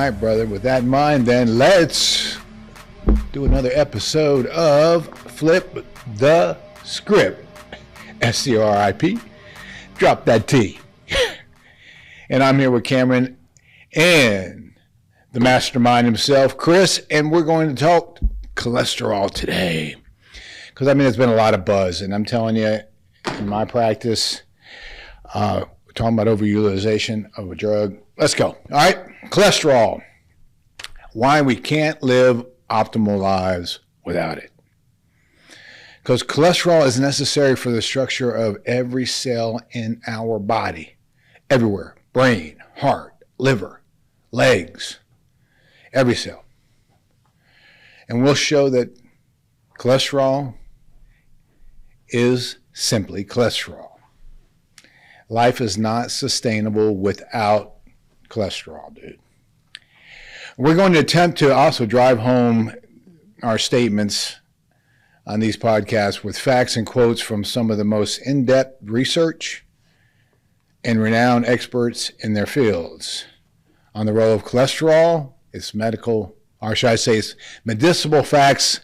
right, brother. With that in mind, then let's do another episode of Flip the Script. SCRIP. Drop that T. And I'm here with Cameron and the mastermind himself, Chris, and we're going to talk cholesterol today. Because, there's been a lot of buzz, and I'm telling you, in my practice, we're talking about overutilization of a drug. Let's go. All right, cholesterol. Why we can't live optimal lives without it. Because cholesterol is necessary for the structure of every cell in our body. Everywhere. Brain, heart, liver, legs, every cell. And we'll show that cholesterol is simply cholesterol. Life is not sustainable without cholesterol, dude. We're going to attempt to also drive home our statements on these podcasts with facts and quotes from some of the most in-depth research and renowned experts in their fields on the role of cholesterol, its medical, or should I say its medicinal facts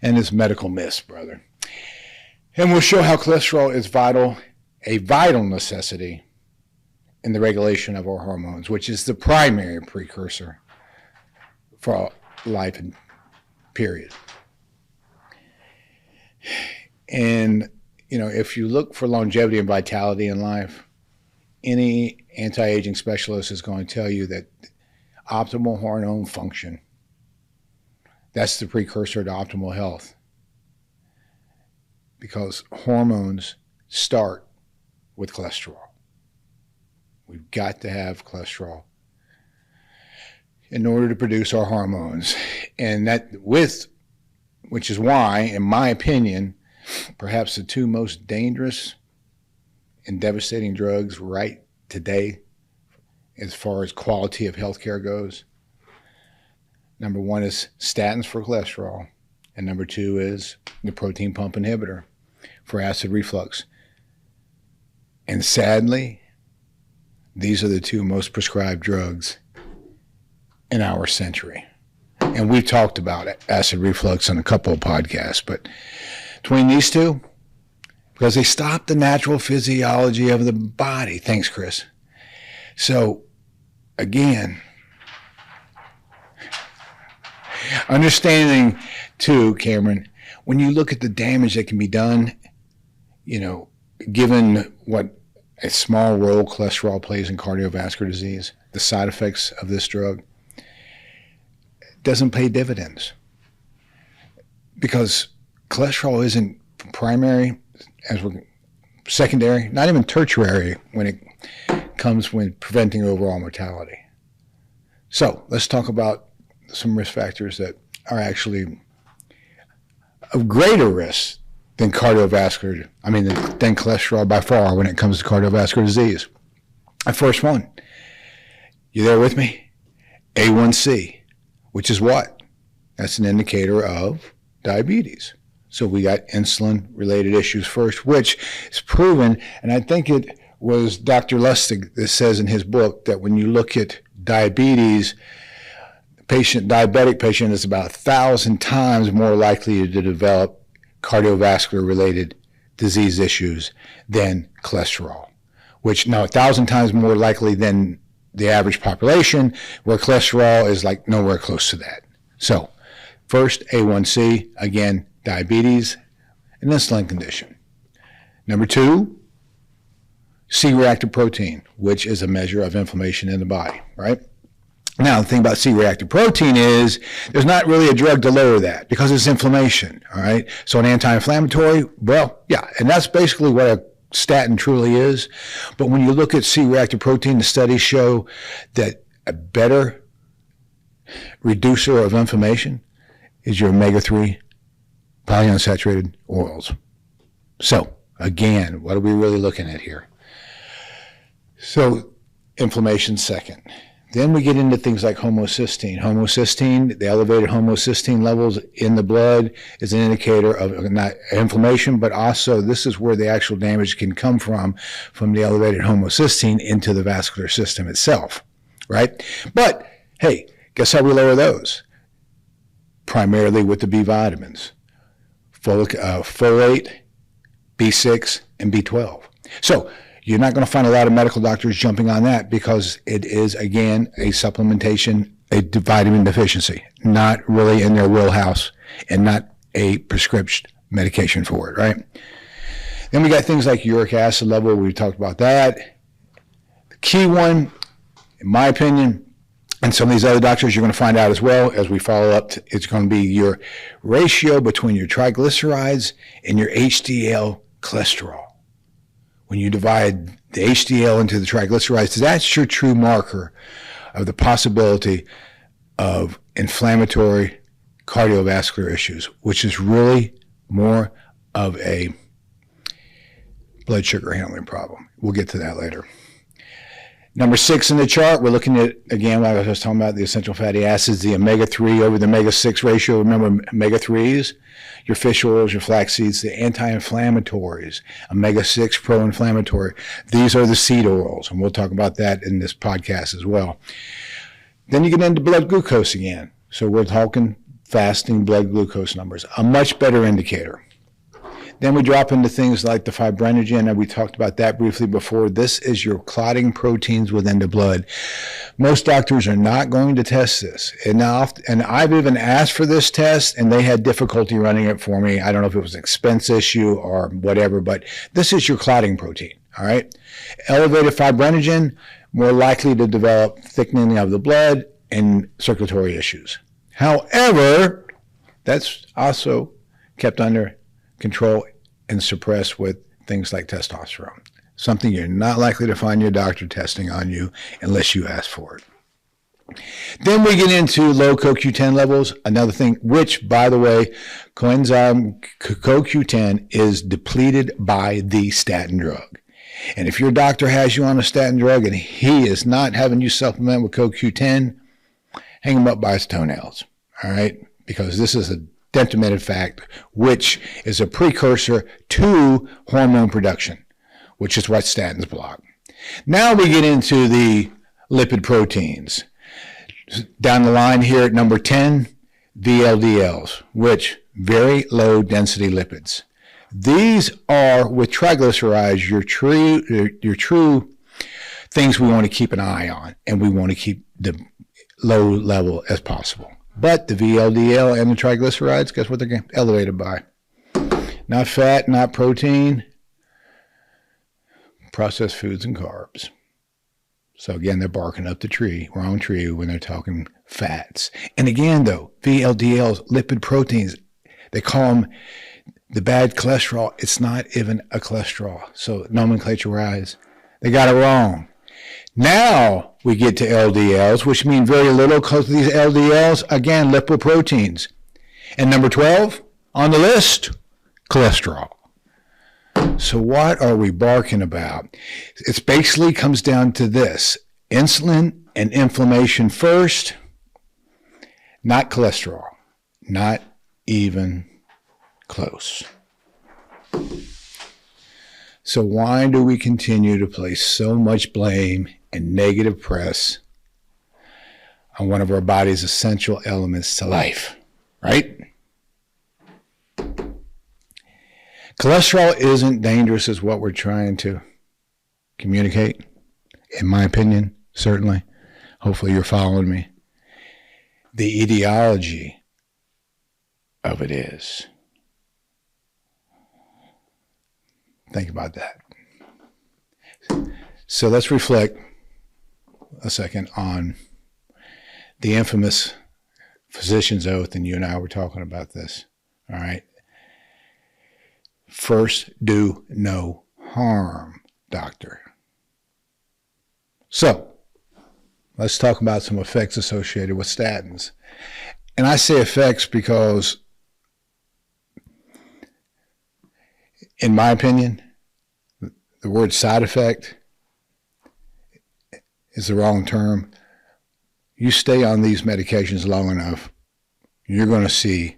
and its medical myths, brother. And we'll show how cholesterol is a vital necessity in the regulation of our hormones, which is the primary precursor for life and period. And, if you look for longevity and vitality in life, any anti-aging specialist is going to tell you that optimal hormone function, that's the precursor to optimal health. Because hormones start with cholesterol. We've got to have cholesterol in order to produce our hormones. And which is why, in my opinion, perhaps the two most dangerous and devastating drugs right today, as far as quality of healthcare goes, number one is statins for cholesterol, and number two is the protein pump inhibitor for acid reflux. And sadly, these are the two most prescribed drugs in our century. And we've talked about acid reflux on a couple of podcasts, but between these two, because they stop the natural physiology of the body. Thanks, Chris. So, again, understanding too, Cameron, when you look at the damage that can be done, given what a small role cholesterol plays in cardiovascular disease, the side effects of this drug doesn't pay dividends. Because cholesterol isn't primary, secondary, not even tertiary when it comes when preventing overall mortality. So let's talk about some risk factors that are actually of greater risk than cholesterol by far when it comes to cardiovascular disease. The first one, you there with me? A1C, which is what? That's an indicator of diabetes. So we got insulin-related issues first, which is proven, and I think it was Dr. Lustig that says in his book that when you look at diabetes, diabetic patient is about 1,000 times more likely to develop cardiovascular-related disease issues than cholesterol, which now 1,000 times more likely than the average population, where cholesterol is like nowhere close to that. So first, A1C, again, diabetes, an insulin condition. Number two, C-reactive protein, which is a measure of inflammation in the body, right? Now, the thing about C-reactive protein is there's not really a drug to lower that because it's inflammation, all right? So an anti-inflammatory, well, yeah, and that's basically what a statin truly is. But when you look at C-reactive protein, the studies show that a better reducer of inflammation is your omega-3 polyunsaturated oils. So, again, what are we really looking at here? So, inflammation second. Then we get into things like homocysteine. Homocysteine, the elevated homocysteine levels in the blood is an indicator of not inflammation, but also this is where the actual damage can come from the elevated homocysteine into the vascular system itself, right? But, hey, Guess how we lower those? Primarily with the B vitamins, folate, B6, and B12. So you're not going to find a lot of medical doctors jumping on that because it is, again, a supplementation, a vitamin deficiency, not really in their wheelhouse and not a prescription medication for it, right? Then we got things like uric acid level. We talked about that. The key one, in my opinion, and some of these other doctors you're going to find out as well as we follow up, it's going to be your ratio between your triglycerides and your HDL cholesterol. When you divide the HDL into the triglycerides, that's your true marker of the possibility of inflammatory cardiovascular issues, which is really more of a blood sugar handling problem. We'll get to that later. Number 6 in the chart, we're looking at, again, what I was talking about, the essential fatty acids, the omega-3 over the omega-6 ratio. Remember, omega-3s, your fish oils, your flax seeds, the anti-inflammatories, omega-6 pro-inflammatory. These are the seed oils, and we'll talk about that in this podcast as well. Then you get into blood glucose again. So we're talking fasting blood glucose numbers, a much better indicator. Then we drop into things like the fibrinogen, and we talked about that briefly before. This is your clotting proteins within the blood. Most doctors are not going to test this. And I've even asked for this test, and they had difficulty running it for me. I don't know if it was an expense issue or whatever, but this is your clotting protein, all right? Elevated fibrinogen, more likely to develop thickening of the blood and circulatory issues. However, that's also kept under control and suppressed with things like testosterone, something you're not likely to find your doctor testing on you unless you ask for it. Then we get into low CoQ10 levels, another thing, which, by the way, coenzyme CoQ10 is depleted by the statin drug. And if your doctor has you on a statin drug and he is not having you supplement with CoQ10, hang him up by his toenails, all right? Because this is a documented fact, which is a precursor to hormone production, which is what statins block. Now we get into the lipid proteins. Down the line here at number 10, VLDLs, which very low density lipids. These are, with triglycerides, your true things we want to keep an eye on, and we want to keep the low level as possible. But the VLDL and the triglycerides, guess what they're elevated by? Not fat, not protein, processed foods and carbs. So again, they're barking up the tree, wrong tree, when they're talking fats. And again, though, VLDLs, lipid proteins, they call them the bad cholesterol. It's not even a cholesterol. So nomenclature-wise, they got it wrong. Now we get to LDLs, which mean very little because of these LDLs, again, lipoproteins. And number 12 on the list, cholesterol. So what are we barking about? It basically comes down to this: insulin and inflammation first, not cholesterol, not even close. So why do we continue to place so much blame and negative press on one of our body's essential elements to life, right? Cholesterol isn't dangerous as what we're trying to communicate, in my opinion, certainly. Hopefully you're following me. The etiology of it is. Think about that. So let's reflect a second on the infamous physician's oath, and you and I were talking about this, all right? First, do no harm, doctor. So let's talk about some effects associated with statins. And I say effects because, in my opinion, the word side effect is the wrong term. You stay on these medications long enough, you're going to see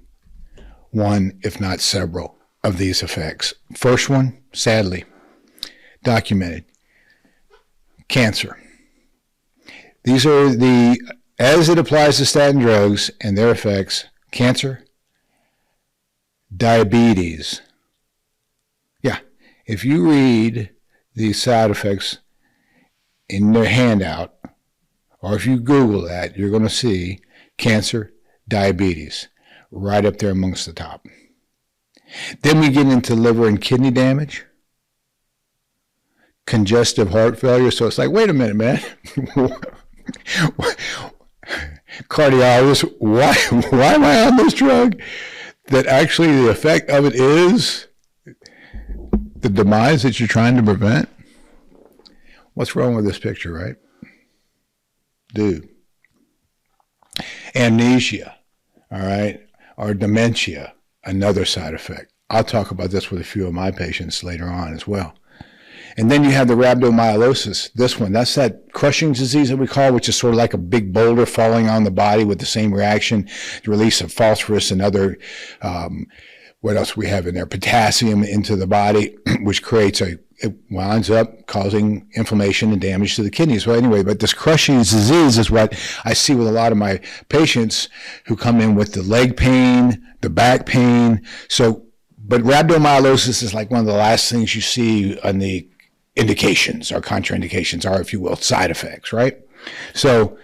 one, if not several, of these effects. First one, sadly, documented: cancer. These are the as it applies to statin drugs and their effects, cancer, diabetes. Yeah, if you read these side effects in their handout, or if you Google that, you're going to see cancer, diabetes, right up there amongst the top. Then we get into liver and kidney damage, congestive heart failure. So it's like, wait a minute, man. Cardiologist, why am I on this drug? That actually the effect of it is the demise that you're trying to prevent? What's wrong with this picture, right? Dude. Amnesia, all right, or dementia, another side effect. I'll talk about this with a few of my patients later on as well. And then you have the rhabdomyolysis. This one, that's that Cushing's disease that we call, which is sort of like a big boulder falling on the body with the same reaction, the release of phosphorus and other, what else we have in there? Potassium into the body, which creates it winds up causing inflammation and damage to the kidneys. Well, anyway, but this Cushing's disease is what I see with a lot of my patients who come in with the leg pain, the back pain. So, but rhabdomyolysis is like one of the last things you see on the indications or contraindications are, if you will, side effects, right? So,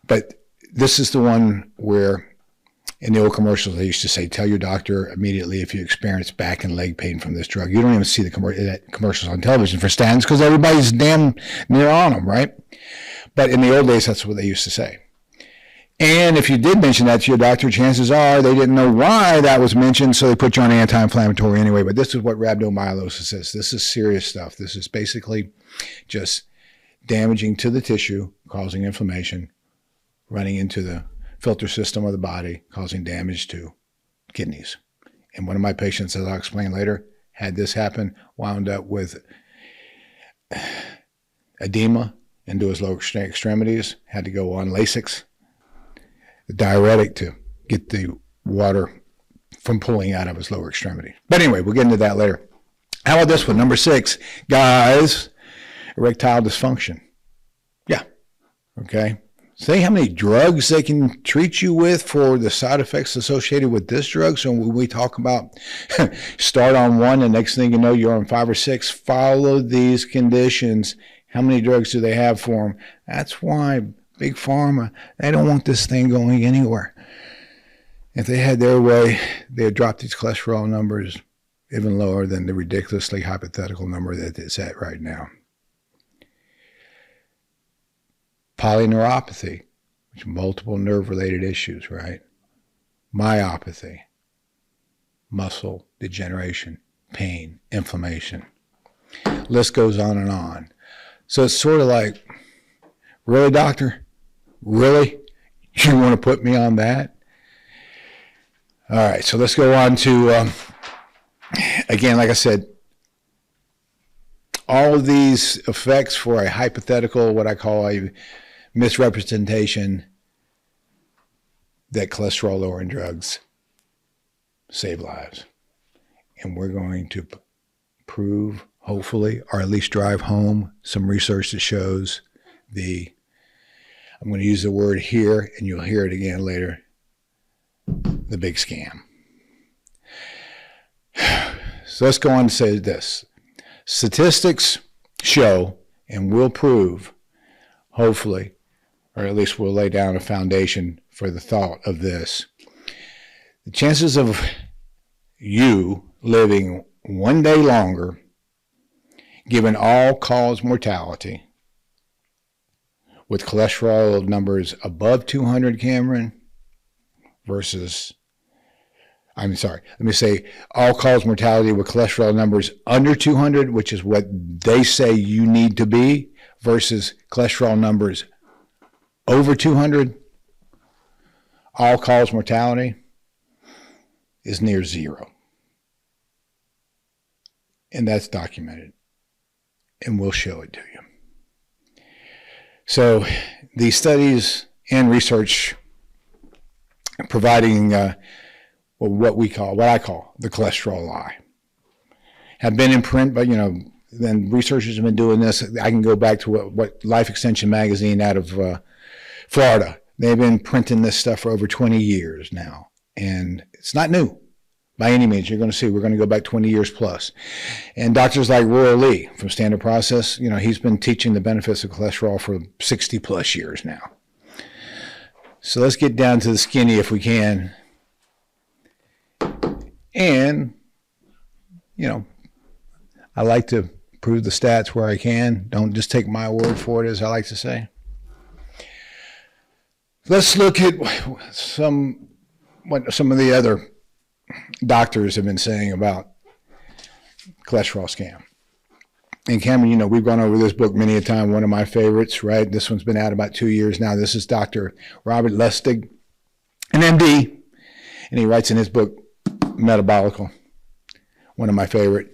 but this is the one where in the old commercials, they used to say, tell your doctor immediately if you experience back and leg pain from this drug. You don't even see the commercials on television for statins because everybody's damn near on them, right? But in the old days, that's what they used to say. And if you did mention that to your doctor, chances are they didn't know why that was mentioned, so they put you on anti-inflammatory anyway. But this is what rhabdomyolysis is. This is serious stuff. This is basically just damaging to the tissue, causing inflammation, running into the filter system of the body, causing damage to kidneys. And one of my patients, as I'll explain later, had this happen, wound up with edema into his lower extremities, had to go on Lasix, the diuretic to get the water from pulling out of his lower extremity. But anyway, we'll get into that later. How about this one? Number 6, guys, erectile dysfunction. Yeah, okay. Say how many drugs they can treat you with for the side effects associated with this drug. So when we talk about start on one, and next thing you know, you're on 5 or 6, follow these conditions. How many drugs do they have for them? That's why Big Pharma, they don't want this thing going anywhere. If they had their way, they would drop these cholesterol numbers even lower than the ridiculously hypothetical number that it's at right now. Polyneuropathy, which multiple nerve-related issues, right? Myopathy, muscle degeneration, pain, inflammation. List goes on and on. So it's sort of like, really, doctor? Really? You want to put me on that? All right, so let's go on to, again, like I said, all of these effects for a hypothetical, what I call a misrepresentation that cholesterol-lowering drugs save lives. And we're going to prove, hopefully, or at least drive home some research that shows I'm going to use the word here, and you'll hear it again later, the big scam. So let's go on to say this. Statistics show, and will prove, hopefully, or at least we'll lay down a foundation for the thought of this. The chances of you living one day longer, given all-cause mortality, with cholesterol numbers above 200, Cameron, versus, I'm sorry, let me say all-cause mortality with cholesterol numbers under 200, which is what they say you need to be, versus cholesterol numbers over 200, all-cause mortality is near zero. And that's documented. And we'll show it to you. So these studies and research providing what I call the cholesterol lie have been in print, but then researchers have been doing this. I can go back to what Life Extension magazine out of Florida. They've been printing this stuff for over 20 years now. And it's not new by any means. You're going to see we're going to go back 20 years plus. And doctors like Roy Lee from Standard Process, he's been teaching the benefits of cholesterol for 60 plus years now. So let's get down to the skinny if we can. And, I like to prove the stats where I can. Don't just take my word for it, as I like to say. Let's look at what some of the other doctors have been saying about cholesterol scam. And Cameron, we've gone over this book many a time, one of my favorites, right? This one's been out about 2 years now. This is Dr. Robert Lustig, an MD, and he writes in his book, Metabolical, one of my favorite.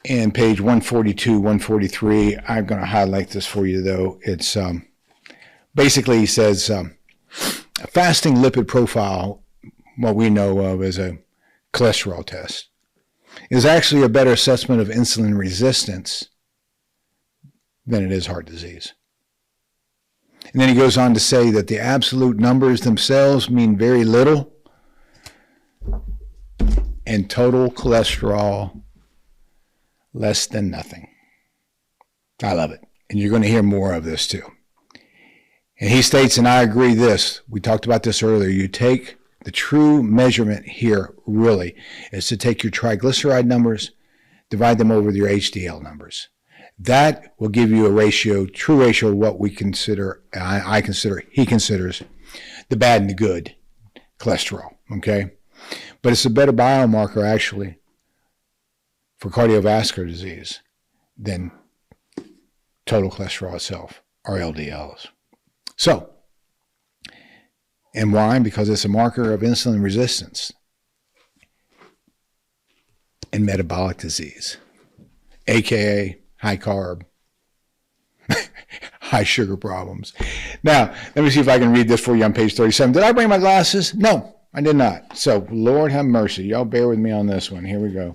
And page 142, 143, I'm going to highlight this for you, though. It's basically, he says, a fasting lipid profile, what we know of as a cholesterol test, is actually a better assessment of insulin resistance than it is heart disease. And then he goes on to say that the absolute numbers themselves mean very little, and total cholesterol less than nothing. I love it. And you're going to hear more of this too. And he states, and I agree this, we talked about this earlier, you take the true measurement here really is to take your triglyceride numbers, divide them over your HDL numbers. That will give you a ratio, true ratio of what we consider, I consider, he considers the bad and the good cholesterol, okay? But it's a better biomarker actually for cardiovascular disease than total cholesterol itself, or LDLs. So, and why? Because it's a marker of insulin resistance and metabolic disease, aka high carb, high sugar problems. Now, let me see if I can read this for you on page 37. Did I bring my glasses? No, I did not. So, Lord have mercy. Y'all bear with me on this one. Here we go.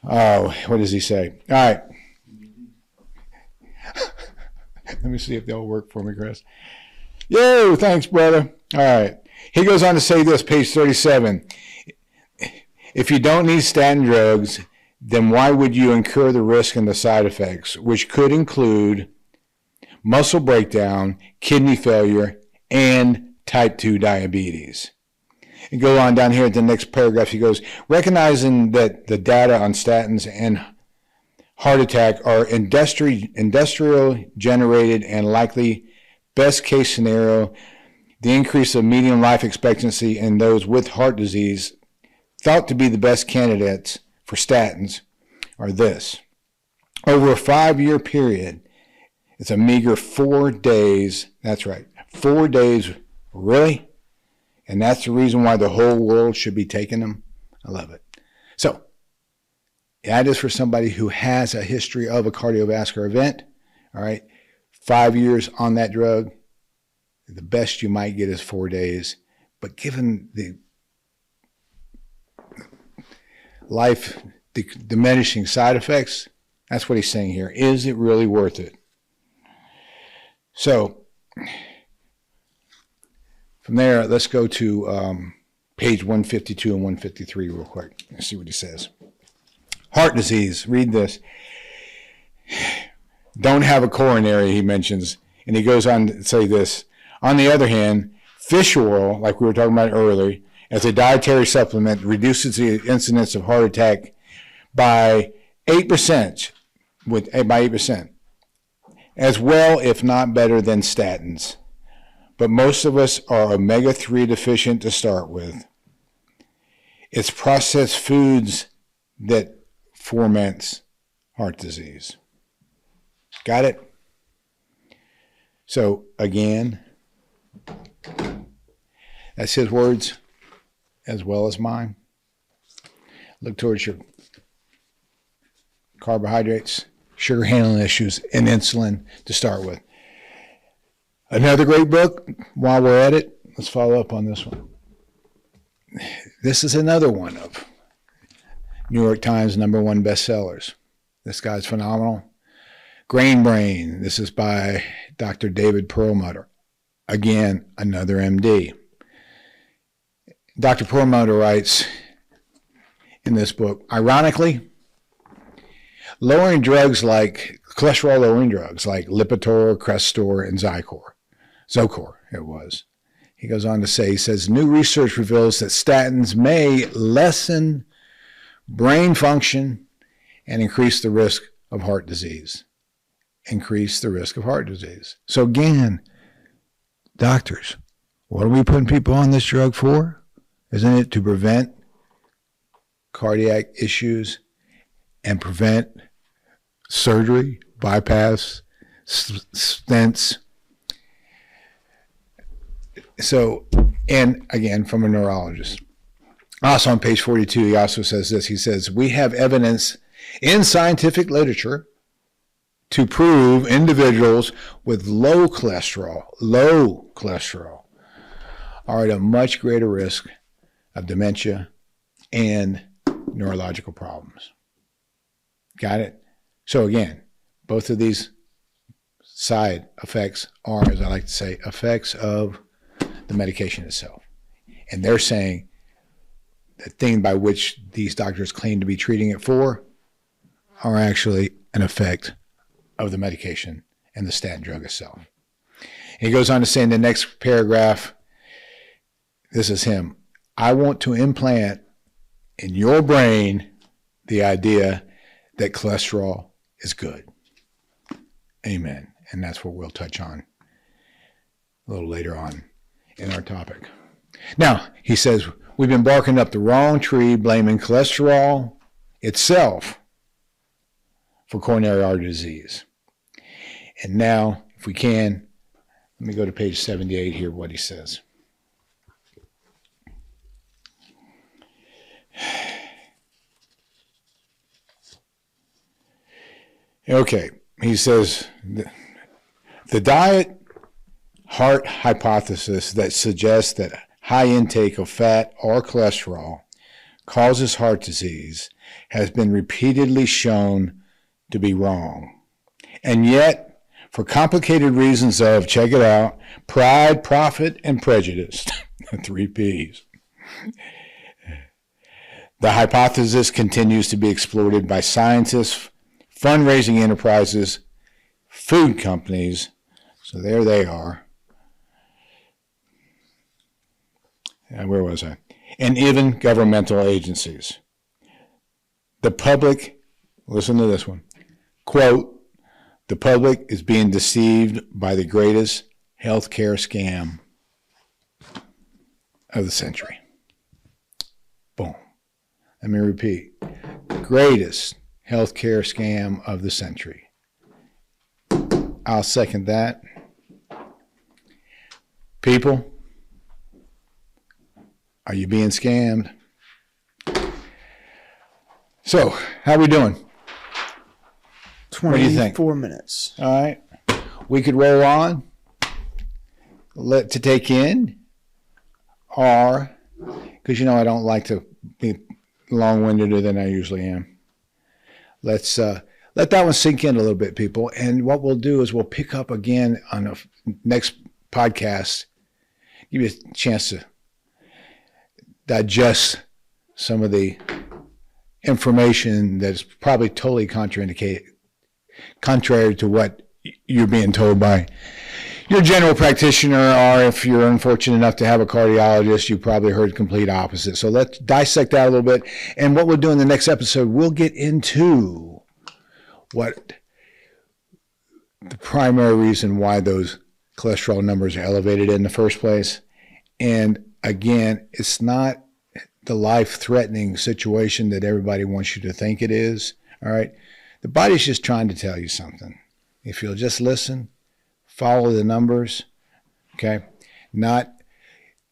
Oh, what does he say? All right. Let me see if they'll work for me, Chris. Yo, thanks, brother. All right. He goes on to say this, page 37. If you don't need statin drugs, then why would you incur the risk and the side effects, which could include muscle breakdown, kidney failure, and type 2 diabetes? And go on down here at the next paragraph. He goes, recognizing that the data on statins and heart attack are industrial generated and likely best case scenario, the increase of median life expectancy in those with heart disease thought to be the best candidates for statins are this. Over a 5-year period, it's a meager 4 days. That's right. 4 days. Really? And that's the reason why the whole world should be taking them? I love it. So, that is for somebody who has a history of a cardiovascular event. All right. 5 years on that drug, the best you might get is 4 days. But given the life diminishing side effects, that's what he's saying here. Is it really worth it? So, from there, let's go to page 152 and 153 real quick. Let's see what he says. Heart disease, read this. Don't have a coronary, he mentions. And he goes on to say this. On the other hand, fish oil, like we were talking about earlier, as a dietary supplement, reduces the incidence of heart attack by 8%, by 8%, as well, if not better than statins. But most of us are omega-3 deficient to start with. It's processed foods that foments heart disease. Got it? So, again, that's his words as well as mine. Look towards your carbohydrates, sugar handling issues, and insulin to start with. Another great book, while we're at it, let's follow up on this one. This is another one of New York Times #1 bestsellers. This guy's phenomenal. Grain Brain. This is by Dr. David Perlmutter. Again, another MD. Dr. Perlmutter writes in this book, ironically, cholesterol-lowering drugs like Lipitor, Crestor, and Zocor, it was. He goes on to say, he says, new research reveals that statins may lessen brain function and increase the risk of heart disease. So again, doctors, what are we putting people on this drug for? Isn't it to prevent cardiac issues and prevent surgery, bypass, stents? So, and again, from a neurologist. Also on page 42, he also says this. He says, we have evidence in scientific literature to prove individuals with low cholesterol are at a much greater risk of dementia and neurological problems. Got it? So again, both of these side effects are, as I like to say, effects of the medication itself. And they're saying the thing by which these doctors claim to be treating it for are actually an effect of the medication and the statin drug itself. He goes on to say in the next paragraph, this is him, I want to implant in your brain the idea that cholesterol is good. Amen. And that's what we'll touch on a little later on in our topic. Now, he says, we've been barking up the wrong tree, blaming cholesterol itself for coronary artery disease. And now, if we can, let me go to page 78 here, what he says. Okay, he says, the diet heart hypothesis that suggests that high intake of fat or cholesterol causes heart disease has been repeatedly shown to be wrong. And yet, for complicated reasons of, check it out, pride, profit, and prejudice, the 3 Ps, the hypothesis continues to be exploited by scientists, fundraising enterprises, food companies, so there they are. Where was I? And even governmental agencies. The public, listen to this one, quote, the public is being deceived by the greatest healthcare scam of the century. Boom. Let me repeat. Greatest healthcare scam of the century. I'll second that. People, are you being scammed? So, how are we doing? 24 what do you think? minutes. All right. We could roll on to take in, or, because you know I don't like to be long-windeder than I usually am. Let's let that one sink in a little bit, people. And what we'll do is we'll pick up again on the next podcast, give you a chance to digest some of the information that's probably totally contrary to what you're being told by your general practitioner, or if you're unfortunate enough to have a cardiologist, you probably heard complete opposite. So let's dissect that a little bit. And what we'll do in the next episode, we'll get into what the primary reason why those cholesterol numbers are elevated in the first place. And again, it's not the life-threatening situation that everybody wants you to think it is. All right. The body's just trying to tell you something. If you'll just listen, follow the numbers, okay? Not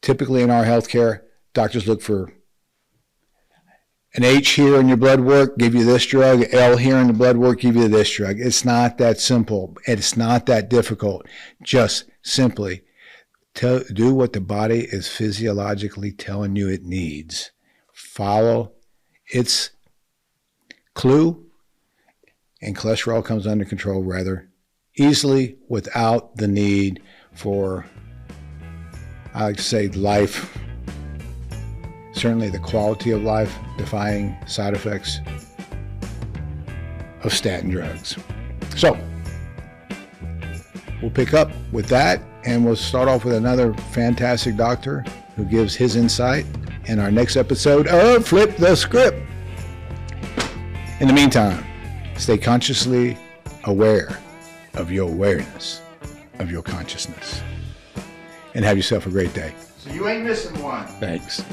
typically in our healthcare, doctors look for an H here in your blood work, give you this drug, L here in the blood work, give you this drug. It's not that simple. It's not that difficult. Just simply do what the body is physiologically telling you it needs. Follow its clue, and cholesterol comes under control rather easily without the need for, I like to say, life, certainly the quality of life defying side effects of statin drugs. So we'll pick up with that, and we'll start off with another fantastic doctor who gives his insight in our next episode of Flip the Script. In the meantime, stay consciously aware of your awareness of your consciousness, and have yourself a great day. So you ain't missing one. Thanks.